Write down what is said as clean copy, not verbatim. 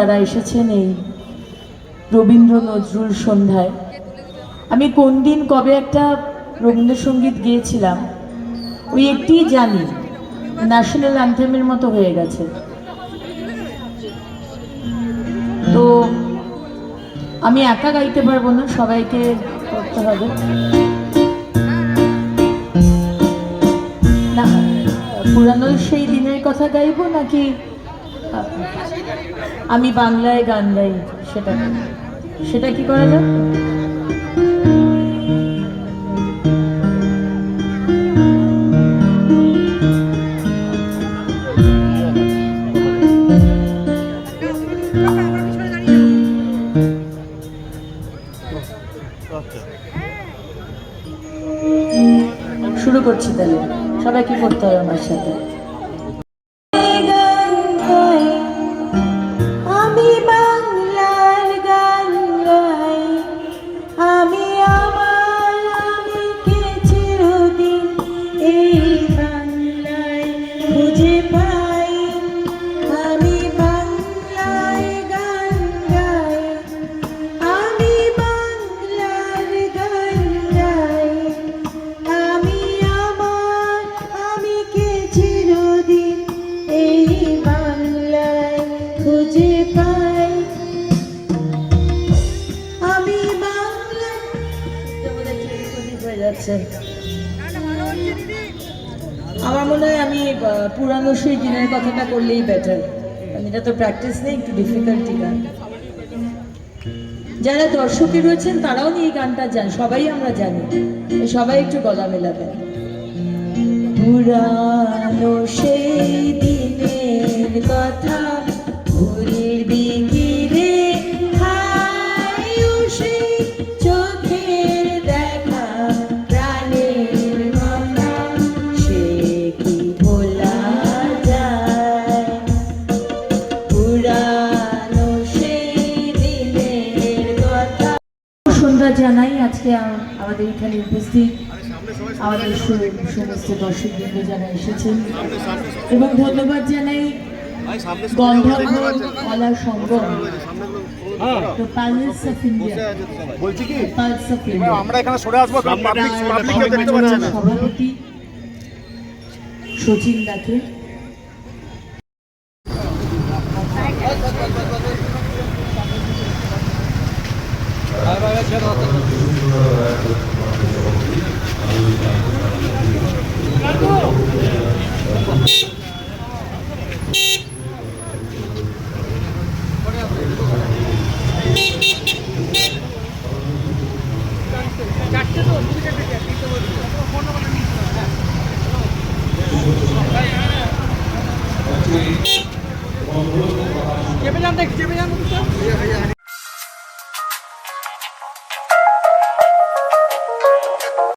যারা এসেছেন এই রবীন্দ্র নজরুল সন্ধ্যায়। আমি কোন দিন কবে একটা রবীন্দ্রসঙ্গীত গিয়েছিলাম, ওই একটি জানি, ন্যাশনাল অ্যান্থেমের মতো হয়ে গেছে। তো আমি একা গাইতে পারবো না, সবাইকে করতে হবে। না, পুরানো সেই দিনের কথা গাইবো নাকি আমি বাংলায় গান গাই, সেটা কি করা যায়? শুরু করছি তাহলে, সবাই কি করতে হবে আমার সাথে। আমি বাংলার গান গাই, আমি আমার আমিকে চিরদিন এই বাংলায় খুঁজে পাই। আমি বাংলায় গান গাই, আমি বাংলার গান গাই, আমি আমার আমিকে চিরদিন এই বাংলায় খুঁজে পাই। আমি বাংলায় হয়ে যাচ্ছে। আমার মনে হয় আমি পুরানো সেই দিনের কথাটা করলেই বেটার, এটা তো প্র্যাকটিস নেই, একটু ডিফিকাল্টি গান। যারা দর্শকে রয়েছেন তারাও এই গানটা জান, সবাই আমরা জানি, সবাই একটু গলা মেলাবেন। পুরানো সেই দিনের কথা ভোরের বিকেলে চোখের দেখা প্রাণের কথা, সে কি ভোলা যায়? পুরানো সেই দিনের কথা। সন্ধ্যা জানাই আজকে আমাদের এখানে উপস্থিত আমাদের সমস্ত দর্শকবৃন্দ যারা এসেছেন, এবং ধন্যবাদ জানাই গন্ধর্ব কলা সঙ্গম, সভাপতি শচীন দাকে।